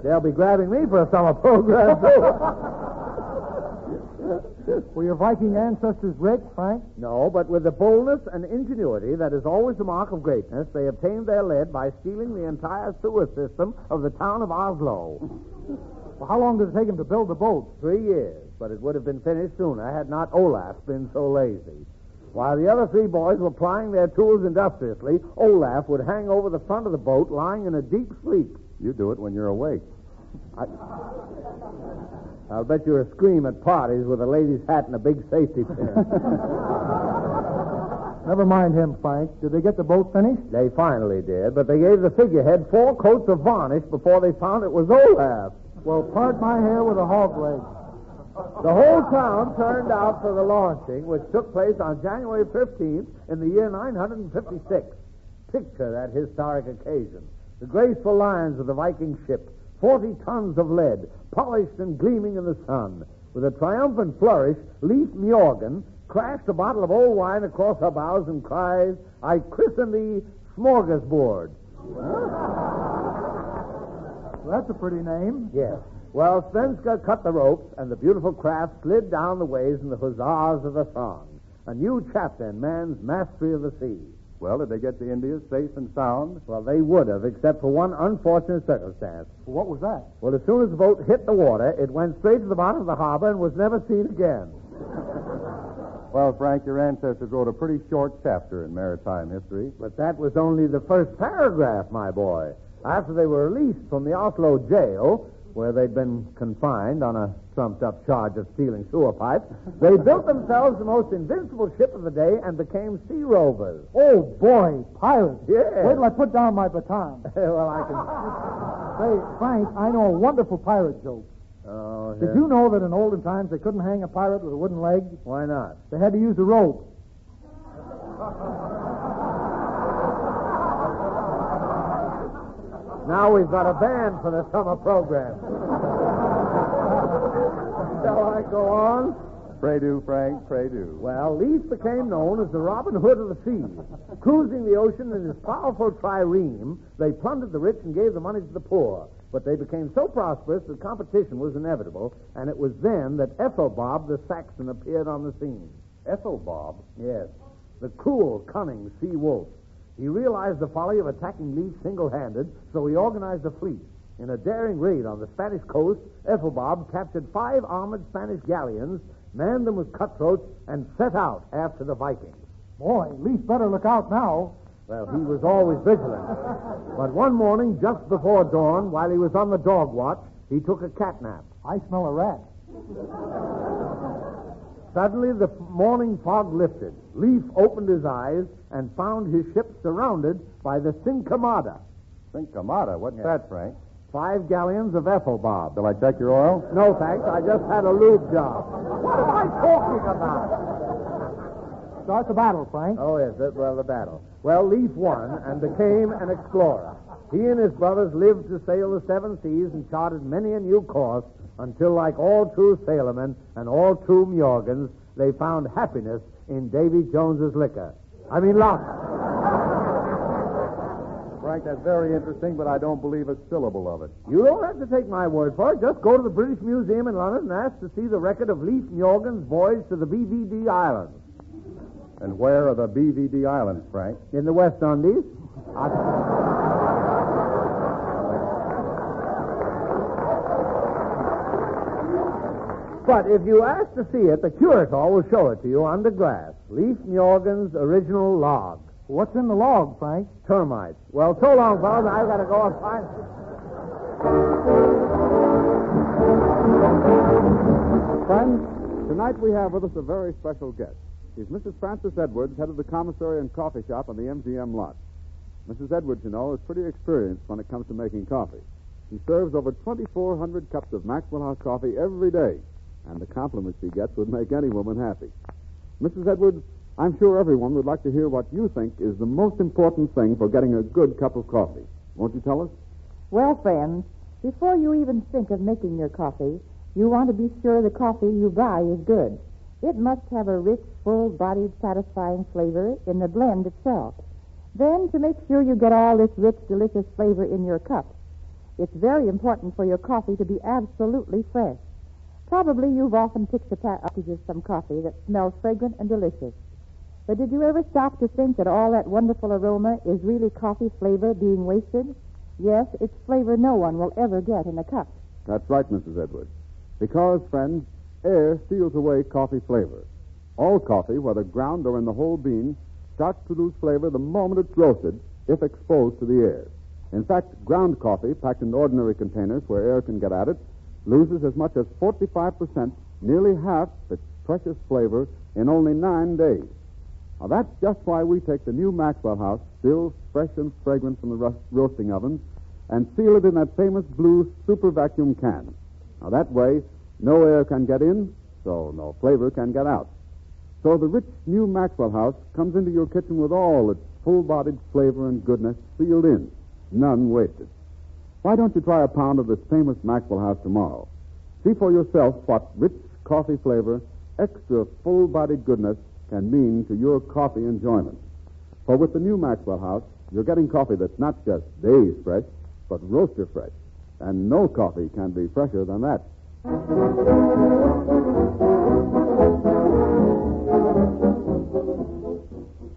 They'll be grabbing me for a summer program, too. Were your Viking ancestors rich, Frank? No, but with the boldness and ingenuity that is always the mark of greatness, they obtained their lead by stealing the entire sewer system of the town of Oslo. Well, how long did it take them to build the boat? 3 years, but it would have been finished sooner had not Olaf been so lazy. While the other 3 boys were plying their tools industriously, Olaf would hang over the front of the boat, lying in a deep sleep. You do it when you're awake. I'll bet you're a scream at parties with a lady's hat and a big safety pin. Never mind him, Frank. Did they get the boat finished? They finally did, but they gave the figurehead 4 coats of varnish before they found it was Olaf. Well, part my hair with a hog leg. The whole town turned out for the launching, which took place on January 15th in the year 956. Picture that historic occasion. The graceful lines of the Viking ship, 40 tons of lead, polished and gleaming in the sun. With a triumphant flourish, Leif Mjorgen crashed a bottle of old wine across her bows and cries, "I christen thee Smorgasbord." Well, that's a pretty name. Yes. Well, Svenska cut the ropes, and the beautiful craft slid down the waves in the huzzas of the song. A new chapter in man's mastery of the sea. Well, did they get to India safe and sound? Well, they would have, except for one unfortunate circumstance. What was that? Well, as soon as the boat hit the water, it went straight to the bottom of the harbor and was never seen again. Well, Frank, your ancestors wrote a pretty short chapter in maritime history. But that was only the first paragraph, my boy. After they were released from the Oslo jail, where they'd been confined on a trumped-up charge of stealing sewer pipes, they built themselves the most invincible ship of the day and became sea rovers. Oh, boy, pirates. Yeah. Wait till I put down my baton. Well, I can... Say, Frank, I know a wonderful pirate joke. Oh, Did you know that in olden times they couldn't hang a pirate with a wooden leg? Why not? They had to use a rope. Now we've got a band for the summer program. Shall I go on? Pray do, Frank, pray do. Well, Leif became known as the Robin Hood of the seas. Cruising the ocean in his powerful trireme, they plundered the rich and gave the money to the poor. But they became so prosperous that competition was inevitable, and it was then that Ethelbob the Saxon appeared on the scene. Ethelbob? Yes, the cruel, cunning sea wolf. He realized the folly of attacking Leif single-handed, so he organized a fleet. In a daring raid on the Spanish coast, Ethelbob captured 5 armored Spanish galleons, manned them with cutthroats, and set out after the Vikings. Boy, Leif better look out now. Well, he was always vigilant. But one morning, just before dawn, while he was on the dog watch, he took a cat nap. I smell a rat. Suddenly, the morning fog lifted. Leif opened his eyes and found his ship surrounded by the Cinquemada. Cinquemada? What's that, Frank? 5 galleons of Ethelbob. Shall I check your oil? No, thanks. I just had a lube job. What am I talking about? Start the battle, Frank. Oh, yes, the battle. Well, Leif won and became an explorer. He and his brothers lived to sail the 7 seas and charted many a new course until, like all true sailormen and all true Mjorgens, they found happiness in Davy Jones's liquor. I mean, luck. Frank, that's very interesting, but I don't believe a syllable of it. You don't have to take my word for it. Just go to the British Museum in London and ask to see the record of Leif Mjorgen's voyage to the BVD Islands. And where are the BVD Islands, Frank? In the West Indies. But if you ask to see it, the curator will show it to you under glass. Leif Mjorgen's original log. What's in the log, Frank? Termites. Well, so long, fellas. I've got to go and find... Friends, tonight we have with us a very special guest. He's Mrs. Frances Edwards, head of the commissary and coffee shop on the MGM lot. Mrs. Edwards, you know, is pretty experienced when it comes to making coffee. She serves over 2,400 cups of Maxwell House coffee every day, and the compliments she gets would make any woman happy. Mrs. Edwards, I'm sure everyone would like to hear what you think is the most important thing for getting a good cup of coffee. Won't you tell us? Well, friends, before you even think of making your coffee, you want to be sure the coffee you buy is good. It must have a rich, full-bodied, satisfying flavor in the blend itself. Then, to make sure you get all this rich, delicious flavor in your cup, it's very important for your coffee to be absolutely fresh. Probably you've often picked a package of some coffee that smells fragrant and delicious. But did you ever stop to think that all that wonderful aroma is really coffee flavor being wasted? Yes, it's flavor no one will ever get in a cup. That's right, Mrs. Edwards. Because, friends, air steals away coffee flavor. All coffee, whether ground or in the whole bean, starts to lose flavor the moment it's roasted if exposed to the air. In fact, ground coffee, packed in ordinary containers where air can get at it, loses as much as 45%, nearly half its precious flavor, in only 9 days. Now, that's just why we take the new Maxwell house, still fresh and fragrant from the roasting ovens, and seal it in that famous blue super vacuum can. Now, that way, no air can get in, so no flavor can get out. So the rich new Maxwell house comes into your kitchen with all its full-bodied flavor and goodness sealed in, none wasted. Why don't you try a pound of this famous Maxwell house tomorrow? See for yourself what rich coffee flavor, extra full-bodied goodness can mean to your coffee enjoyment. For with the new Maxwell house, you're getting coffee that's not just days fresh, but roaster fresh. And no coffee can be fresher than that.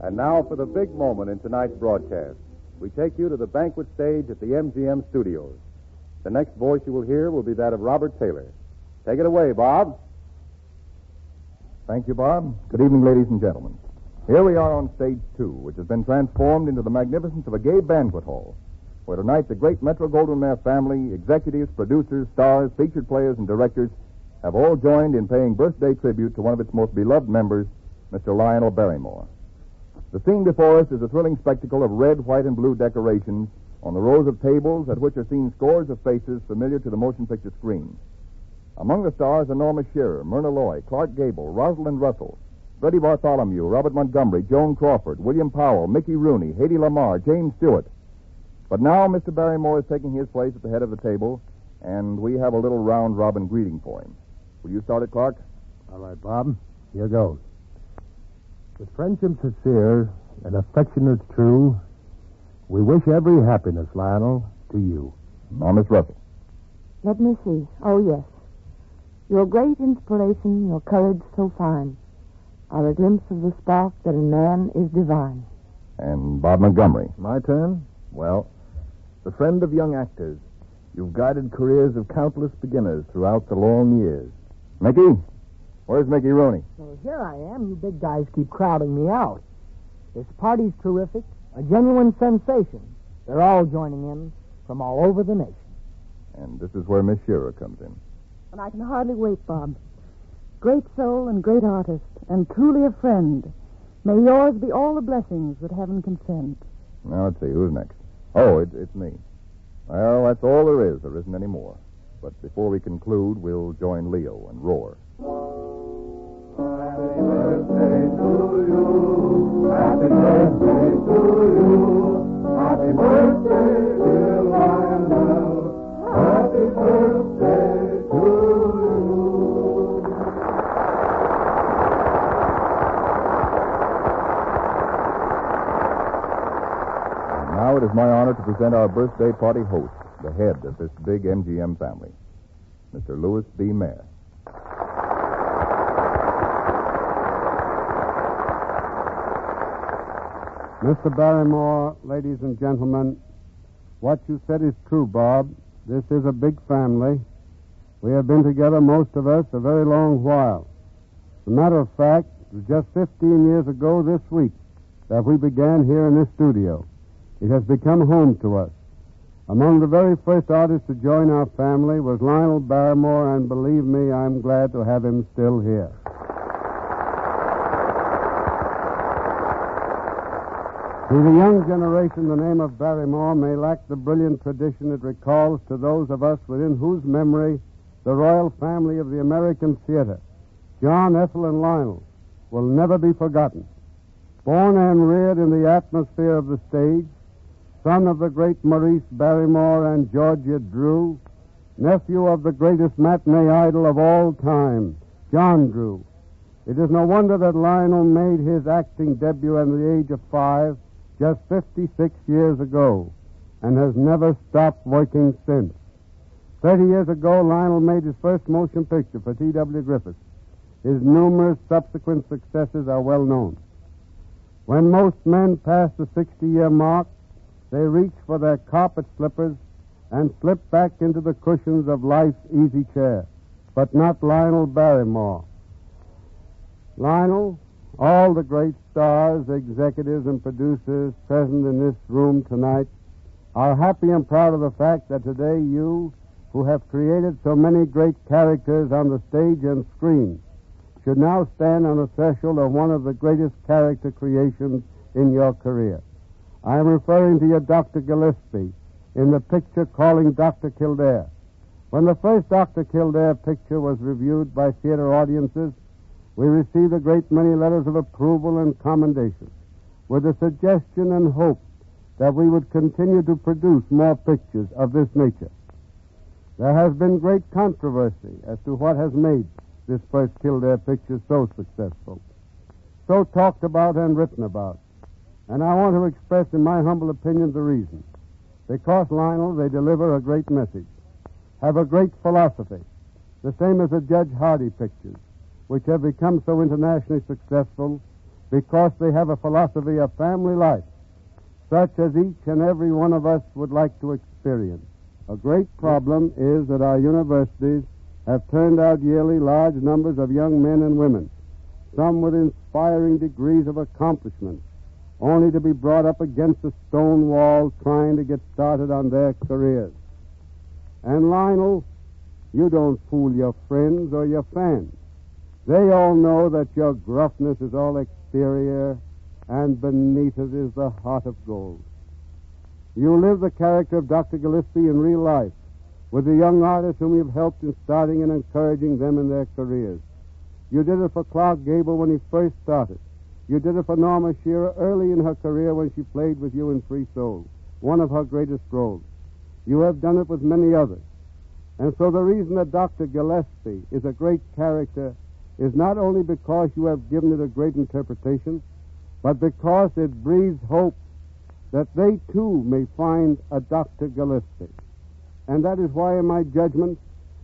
And now for the big moment in tonight's broadcast. We take you to the banquet stage at the MGM studios. The next voice you will hear will be that of Robert Taylor. Take it away, Bob. Thank you, Bob. Good evening, ladies and gentlemen. Here we are on stage 2, which has been transformed into the magnificence of a gay banquet hall, where tonight the great Metro-Goldwyn-Mayer family, executives, producers, stars, featured players, and directors have all joined in paying birthday tribute to one of its most beloved members, Mr. Lionel Barrymore. The scene before us is a thrilling spectacle of red, white, and blue decorations on the rows of tables at which are seen scores of faces familiar to the motion picture screen. Among the stars are Norma Shearer, Myrna Loy, Clark Gable, Rosalind Russell, Freddie Bartholomew, Robert Montgomery, Joan Crawford, William Powell, Mickey Rooney, Hedy Lamarr, James Stewart. But now Mr. Barrymore is taking his place at the head of the table, and we have a little round-robin greeting for him. Will you start it, Clark? All right, Bob. Here goes. With friendship sincere and affectionate true, we wish every happiness, Lionel, to you. Now, Miss Russell. Let me see. Oh, yes. Your great inspiration, your courage so fine, are a glimpse of the spark that in man is divine. And Bob Montgomery. My turn? Well, the friend of young actors, you've guided careers of countless beginners throughout the long years. Mickey? Where's Mickey Rooney? Well, here I am. You big guys keep crowding me out. This party's terrific, a genuine sensation. They're all joining in from all over the nation. And this is where Miss Shearer comes in. And I can hardly wait, Bob. Great soul and great artist, and truly a friend. May yours be all the blessings that heaven can send. Now, let's see. Who's next? Oh, it's me. Well, that's all there is. There isn't any more. But before we conclude, we'll join Leo and roar. Happy birthday to you. Happy birthday to you. Happy birthday, dear Lionel. Happy birthday to you. And now it is my honor to present our birthday party host, the head of this big MGM family, Mr. Louis B. Mayer. Mr. Barrymore, ladies and gentlemen, what you said is true, Bob. This is a big family. We have been together, most of us, a very long while. As a matter of fact, it was just 15 years ago this week that we began here in this studio. It has become home to us. Among the very first artists to join our family was Lionel Barrymore, and believe me, I'm glad to have him still here. To the young generation, the name of Barrymore may lack the brilliant tradition it recalls to those of us within whose memory the royal family of the American theater, John, Ethel, and Lionel, will never be forgotten. Born and reared in the atmosphere of the stage, son of the great Maurice Barrymore and Georgia Drew, nephew of the greatest matinee idol of all time, John Drew. It is no wonder that Lionel made his acting debut at the age of 5, just 56 years ago, and has never stopped working since. 30 years ago, Lionel made his first motion picture for T.W. Griffith. His numerous subsequent successes are well known. When most men pass the 60-year mark, they reach for their carpet slippers and slip back into the cushions of life's easy chair. But not Lionel Barrymore. Lionel, all the great stars, executives, and producers present in this room tonight are happy and proud of the fact that today you, who have created so many great characters on the stage and screen, should now stand on the threshold of one of the greatest character creations in your career. I am referring to your Dr. Gillespie in the picture Calling Dr. Kildare. When the first Dr. Kildare picture was reviewed by theater audiences, we received a great many letters of approval and commendation, with a suggestion and hope that we would continue to produce more pictures of this nature. There has been great controversy as to what has made this first Kildare picture so successful, so talked about and written about. And I want to express in my humble opinion the reason. Because, Lionel, they deliver a great message, have a great philosophy, the same as the Judge Hardy pictures, which have become so internationally successful because they have a philosophy of family life, such as each and every one of us would like to experience. A great problem is that our universities have turned out yearly large numbers of young men and women, some with inspiring degrees of accomplishment, only to be brought up against a stone wall trying to get started on their careers. And, Lionel, you don't fool your friends or your fans. They all know that your gruffness is all exterior, and beneath it is the heart of gold. You live the character of Dr. Gillespie in real life, with the young artists whom you've helped in starting and encouraging them in their careers. You did it for Clark Gable when he first started. You did it for Norma Shearer early in her career when she played with you in Free Soul, one of her greatest roles. You have done it with many others. And so the reason that Dr. Gillespie is a great character is not only because you have given it a great interpretation, but because it breathes hope that they too may find a Dr. Gillespie. And that is why, in my judgment,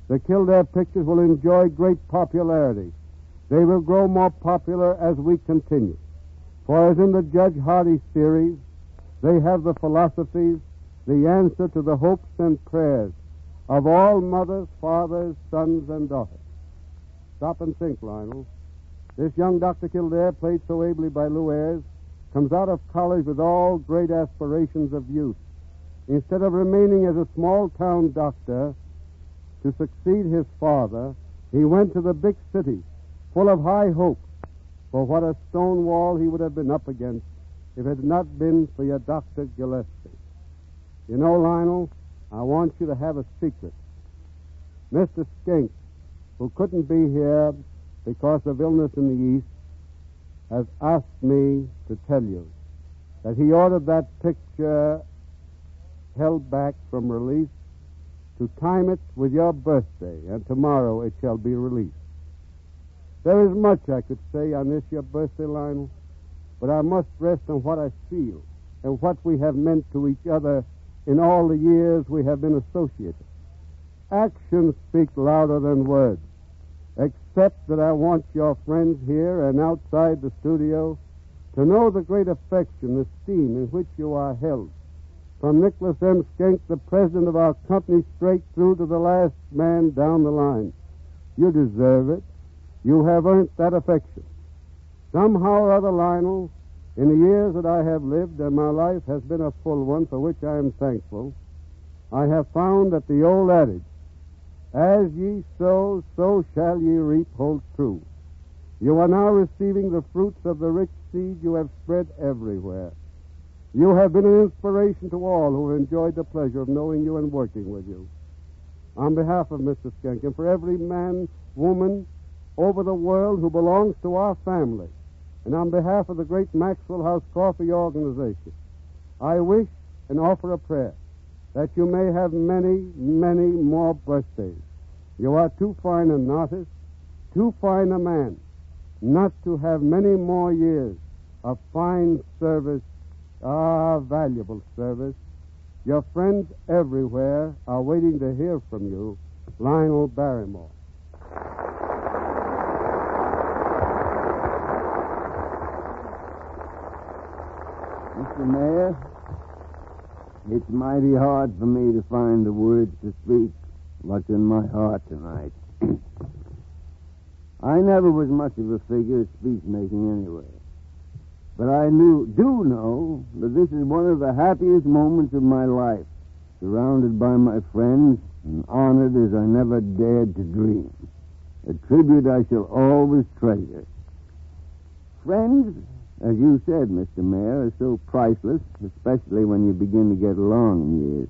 the Kildare pictures will enjoy great popularity. They will grow more popular as we continue. For as in the Judge Hardy series, they have the philosophies, the answer to the hopes and prayers of all mothers, fathers, sons, and daughters. Stop and think, Lionel. This young Dr. Kildare, played so ably by Lou Ayres, comes out of college with all great aspirations of youth. Instead of remaining as a small-town doctor to succeed his father, he went to the big city, full of high hope for what a stone wall he would have been up against if it had not been for your Dr. Gillespie. You know, Lionel, I want you to have a secret. Mr. Skink, who couldn't be here because of illness in the East, has asked me to tell you that he ordered that picture held back from release to time it with your birthday, and tomorrow it shall be released. There is much I could say on this your birthday, Lionel, but I must rest on what I feel and what we have meant to each other in all the years we have been associated. Actions speak louder than words, except that I want your friends here and outside the studio to know the great affection, esteem in which you are held. From Nicholas M. Skink, the president of our company, straight through to the last man down the line. You deserve it. You have earned that affection. Somehow or other, Lionel, in the years that I have lived, and my life has been a full one for which I am thankful, I have found that the old adage, as ye sow, so shall ye reap, holds true. You are now receiving the fruits of the rich seed you have spread everywhere. You have been an inspiration to all who have enjoyed the pleasure of knowing you and working with you. On behalf of Mr. Skink, and for every man, woman over the world who belongs to our family, and on behalf of the great Maxwell House Coffee Organization, I wish and offer a prayer that you may have many, many more birthdays. You are too fine an artist, too fine a man, not to have many more years of fine service, valuable service. Your friends everywhere are waiting to hear from you. Lionel Barrymore. Mr. Mayor, it's mighty hard for me to find the words to speak what's in my heart tonight. I never was much of a figure at speech-making anyway. But I do know that this is one of the happiest moments of my life, surrounded by my friends and honored as I never dared to dream. a tribute I shall always treasure. Friends, as you said, Mr. Mayor, are so priceless, especially when you begin to get along in years.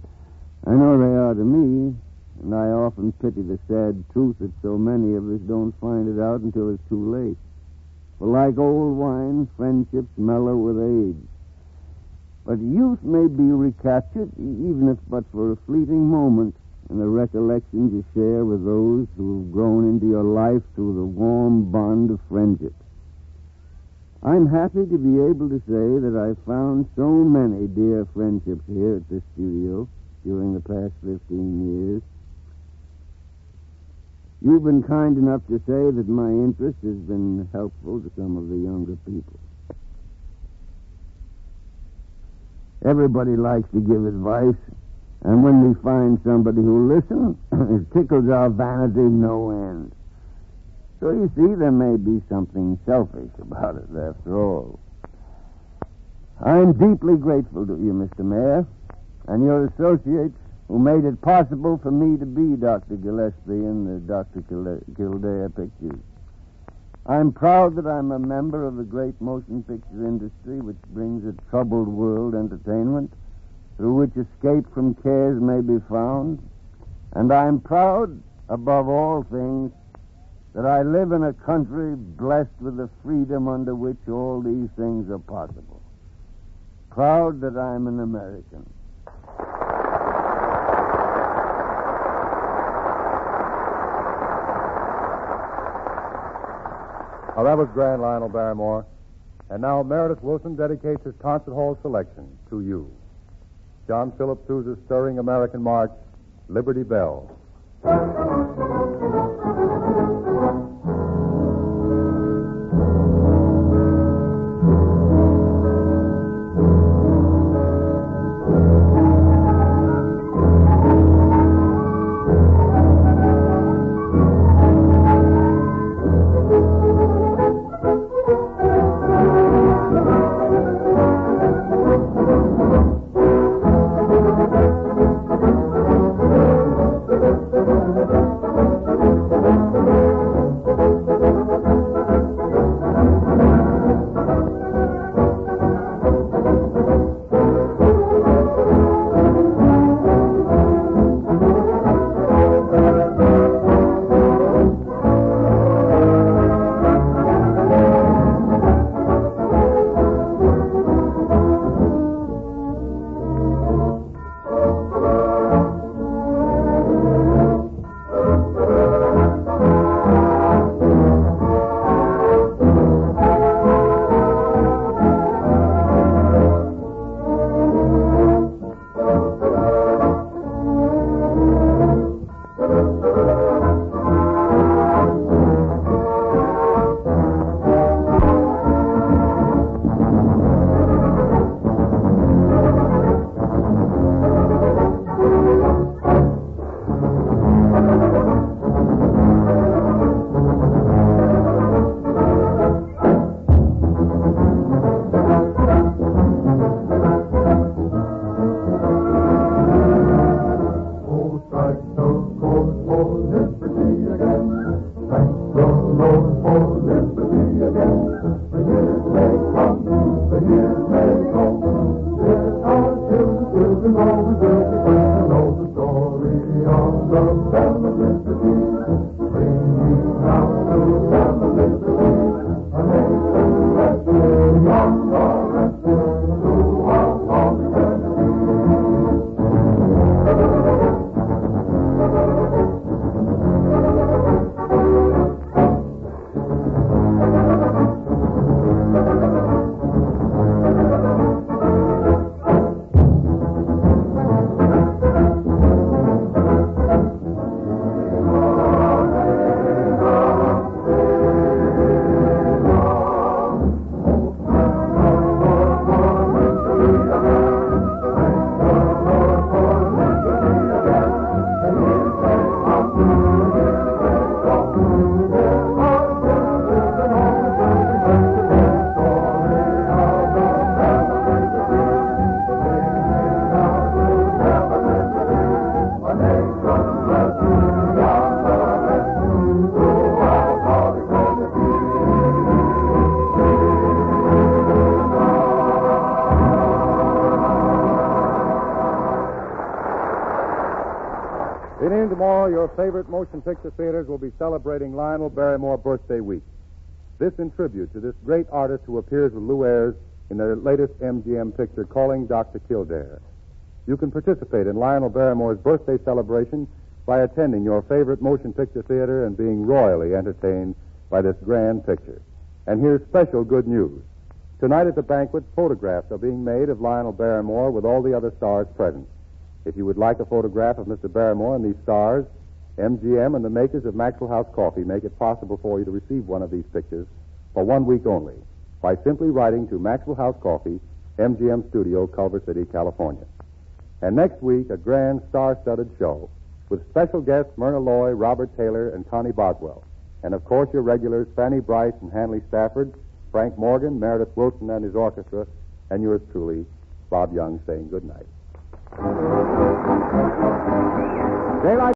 I know they are to me, and I often pity the sad truth that so many of us don't find it out until it's too late. For like old wine, friendships mellow with age. But youth may be recaptured, even if but for a fleeting moment, in the recollections you share with those who have grown into your life through the warm bond of friendship. I'm happy to be able to say that I've found so many dear friendships here at this studio during the past 15 years. You've been kind enough to say that my interest has been helpful to some of the younger people. Everybody likes to give advice, and when we find somebody who'll listen, it tickles our vanity no end. So you see, there may be something selfish about it, after all. I'm deeply grateful to you, Mr. Mayor, and your associates who made it possible for me to be Dr. Gillespie in the Dr. Kildare pictures. I'm proud that I'm a member of the great motion picture industry which brings a troubled world entertainment through which escape from cares may be found. And I'm proud, above all things, that I live in a country blessed with the freedom under which all these things are possible. Proud that I'm an American. Now, that was Grand Lionel Barrymore. And now Meredith Wilson dedicates his concert hall selection to you. John Philip Sousa's stirring American march, Liberty Bell. Beginning tomorrow, your favorite motion picture theaters will be celebrating Lionel Barrymore Birthday Week. This in tribute to this great artist who appears with Lou Ayres in their latest MGM picture, Calling Dr. Kildare. You can participate in Lionel Barrymore's birthday celebration by attending your favorite motion picture theater and being royally entertained by this grand picture. And here's special good news. Tonight at the banquet, photographs are being made of Lionel Barrymore with all the other stars present. If you would like a photograph of Mr. Barrymore and these stars, MGM and the makers of Maxwell House Coffee make it possible for you to receive one of these pictures for 1 week only by simply writing to Maxwell House Coffee, MGM Studio, Culver City, California. And next week, a grand star-studded show with special guests Myrna Loy, Robert Taylor, and Connie Boswell. And, of course, your regulars Fanny Bryce and Hanley Stafford, Frank Morgan, Meredith Wilson and his orchestra, and yours truly, Bob Young, saying good night. Daylight